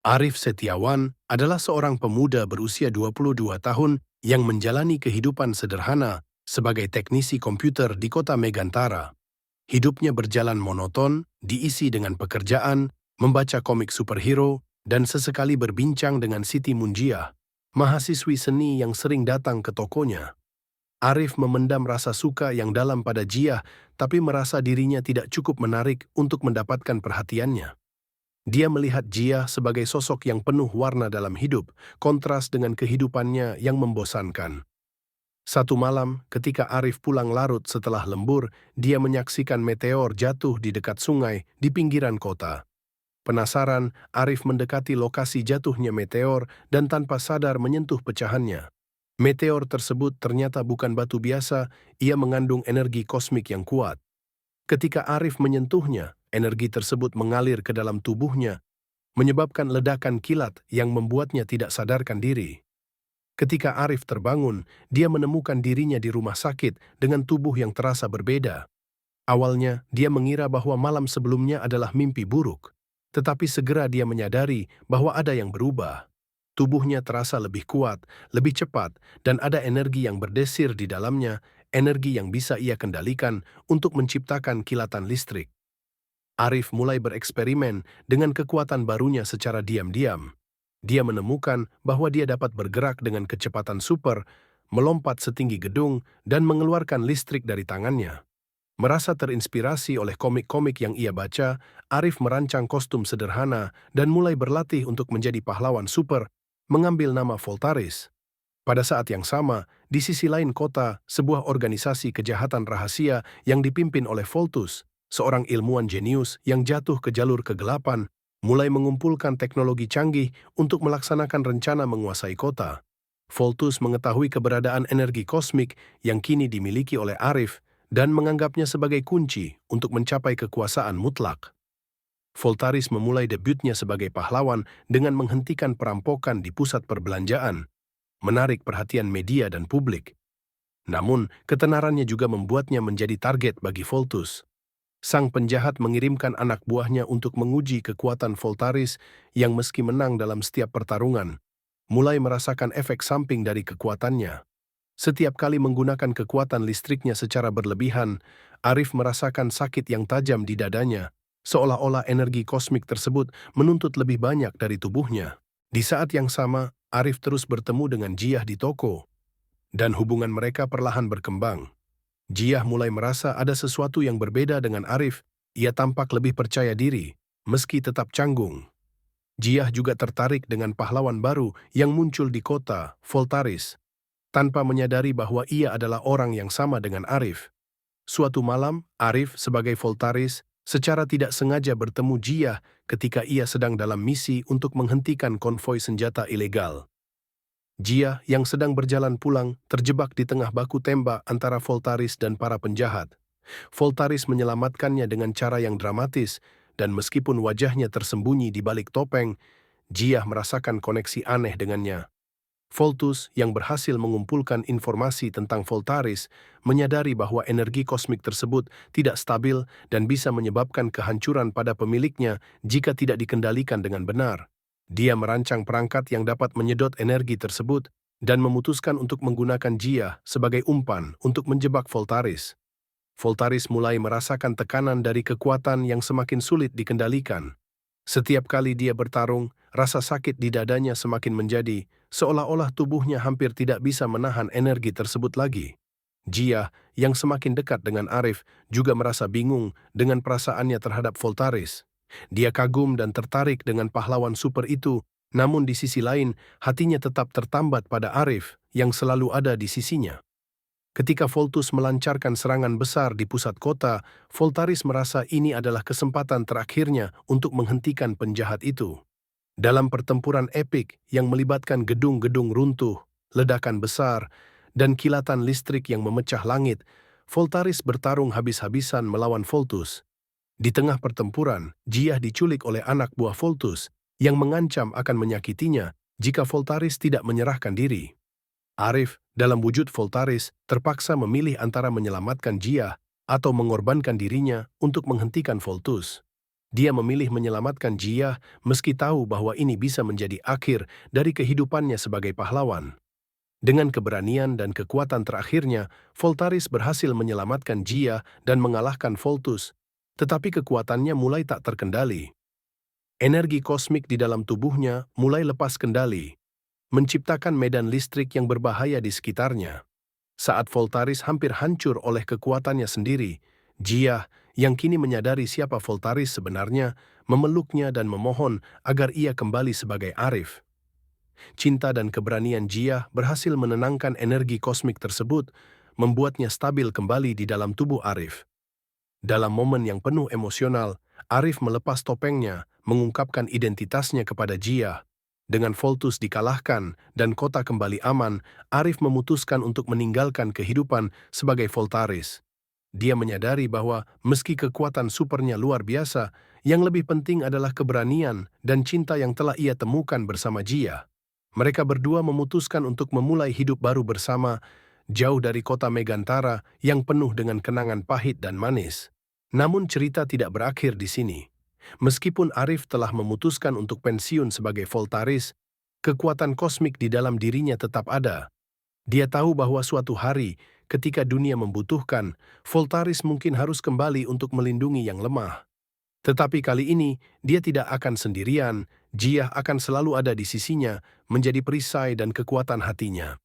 Arif Setiawan adalah seorang pemuda berusia 22 tahun yang menjalani kehidupan sederhana sebagai teknisi komputer di kota Megantara. Hidupnya berjalan monoton, diisi dengan pekerjaan, membaca komik superhero, dan sesekali berbincang dengan Siti Munjiah, mahasiswi seni yang sering datang ke tokonya. Arif memendam rasa suka yang dalam pada Jiah, tapi merasa dirinya tidak cukup menarik untuk mendapatkan perhatiannya. Dia melihat Jiah sebagai sosok yang penuh warna dalam hidup, kontras dengan kehidupannya yang membosankan. Satu malam, ketika Arif pulang larut setelah lembur, dia menyaksikan meteor jatuh di dekat sungai di pinggiran kota. Penasaran, Arif mendekati lokasi jatuhnya meteor dan tanpa sadar menyentuh pecahannya. Meteor tersebut ternyata bukan batu biasa, ia mengandung energi kosmik yang kuat. Ketika Arif menyentuhnya, energi tersebut mengalir ke dalam tubuhnya, menyebabkan ledakan kilat yang membuatnya tidak sadarkan diri. Ketika Arif terbangun, dia menemukan dirinya di rumah sakit dengan tubuh yang terasa berbeda. Awalnya, dia mengira bahwa malam sebelumnya adalah mimpi buruk. Tetapi segera dia menyadari bahwa ada yang berubah. Tubuhnya terasa lebih kuat, lebih cepat, dan ada energi yang berdesir di dalamnya, energi yang bisa ia kendalikan untuk menciptakan kilatan listrik. Arif mulai bereksperimen dengan kekuatan barunya secara diam-diam. Dia menemukan bahwa dia dapat bergerak dengan kecepatan super, melompat setinggi gedung, dan mengeluarkan listrik dari tangannya. Merasa terinspirasi oleh komik-komik yang ia baca, Arif merancang kostum sederhana dan mulai berlatih untuk menjadi pahlawan super, mengambil nama Voltaris. Pada saat yang sama, di sisi lain kota, sebuah organisasi kejahatan rahasia yang dipimpin oleh Voltus, seorang ilmuwan jenius yang jatuh ke jalur kegelapan, mulai mengumpulkan teknologi canggih untuk melaksanakan rencana menguasai kota. Voltus mengetahui keberadaan energi kosmik yang kini dimiliki oleh Arif dan menganggapnya sebagai kunci untuk mencapai kekuasaan mutlak. Voltaris memulai debutnya sebagai pahlawan dengan menghentikan perampokan di pusat perbelanjaan, menarik perhatian media dan publik. Namun, ketenarannya juga membuatnya menjadi target bagi Voltus. Sang penjahat mengirimkan anak buahnya untuk menguji kekuatan Voltaris yang meski menang dalam setiap pertarungan, mulai merasakan efek samping dari kekuatannya. Setiap kali menggunakan kekuatan listriknya secara berlebihan, Arif merasakan sakit yang tajam di dadanya, seolah-olah energi kosmik tersebut menuntut lebih banyak dari tubuhnya. Di saat yang sama, Arif terus bertemu dengan Jiah di toko, dan hubungan mereka perlahan berkembang. Jiah mulai merasa ada sesuatu yang berbeda dengan Arif. Ia tampak lebih percaya diri, meski tetap canggung. Jiah juga tertarik dengan pahlawan baru yang muncul di kota, Voltaris, tanpa menyadari bahwa ia adalah orang yang sama dengan Arif. Suatu malam, Arif sebagai Voltaris secara tidak sengaja bertemu Jiah ketika ia sedang dalam misi untuk menghentikan konvoi senjata ilegal. Jiah yang sedang berjalan pulang terjebak di tengah baku tembak antara Voltaris dan para penjahat. Voltaris menyelamatkannya dengan cara yang dramatis, dan meskipun wajahnya tersembunyi di balik topeng, Jiah merasakan koneksi aneh dengannya. Voltus yang berhasil mengumpulkan informasi tentang Voltaris menyadari bahwa energi kosmik tersebut tidak stabil dan bisa menyebabkan kehancuran pada pemiliknya jika tidak dikendalikan dengan benar. Dia merancang perangkat yang dapat menyedot energi tersebut dan memutuskan untuk menggunakan Jiah sebagai umpan untuk menjebak Voltaris. Voltaris mulai merasakan tekanan dari kekuatan yang semakin sulit dikendalikan. Setiap kali dia bertarung, rasa sakit di dadanya semakin menjadi, seolah-olah tubuhnya hampir tidak bisa menahan energi tersebut lagi. Jiah, yang semakin dekat dengan Arif, juga merasa bingung dengan perasaannya terhadap Voltaris. Dia kagum dan tertarik dengan pahlawan super itu, namun di sisi lain, hatinya tetap tertambat pada Arif yang selalu ada di sisinya. Ketika Voltus melancarkan serangan besar di pusat kota, Voltaris merasa ini adalah kesempatan terakhirnya untuk menghentikan penjahat itu. Dalam pertempuran epik yang melibatkan gedung-gedung runtuh, ledakan besar, dan kilatan listrik yang memecah langit, Voltaris bertarung habis-habisan melawan Voltus. Di tengah pertempuran, Jiah diculik oleh anak buah Voltus yang mengancam akan menyakitinya jika Voltaris tidak menyerahkan diri. Arif, dalam wujud Voltaris, terpaksa memilih antara menyelamatkan Jiah atau mengorbankan dirinya untuk menghentikan Voltus. Dia memilih menyelamatkan Jia meski tahu bahwa ini bisa menjadi akhir dari kehidupannya sebagai pahlawan. Dengan keberanian dan kekuatan terakhirnya, Voltaris berhasil menyelamatkan Jia dan mengalahkan Voltus, tetapi kekuatannya mulai tak terkendali. Energi kosmik di dalam tubuhnya mulai lepas kendali, menciptakan medan listrik yang berbahaya di sekitarnya. Saat Voltaris hampir hancur oleh kekuatannya sendiri, Jia, yang kini menyadari siapa Voltaris sebenarnya, memeluknya dan memohon agar ia kembali sebagai Arif. Cinta dan keberanian Jia berhasil menenangkan energi kosmik tersebut, membuatnya stabil kembali di dalam tubuh Arif. Dalam momen yang penuh emosional, Arif melepas topengnya, mengungkapkan identitasnya kepada Jia. Dengan Voltus dikalahkan dan kota kembali aman, Arif memutuskan untuk meninggalkan kehidupan sebagai Voltaris. Dia menyadari bahwa meski kekuatan supernya luar biasa, yang lebih penting adalah keberanian dan cinta yang telah ia temukan bersama Jia. Mereka berdua memutuskan untuk memulai hidup baru bersama, jauh dari kota Megantara yang penuh dengan kenangan pahit dan manis. Namun cerita tidak berakhir di sini. Meskipun Arif telah memutuskan untuk pensiun sebagai Voltaris, kekuatan kosmik di dalam dirinya tetap ada. Dia tahu bahwa suatu hari, ketika dunia membutuhkan, Voltaris mungkin harus kembali untuk melindungi yang lemah. Tetapi kali ini, dia tidak akan sendirian. Jia akan selalu ada di sisinya, menjadi perisai dan kekuatan hatinya.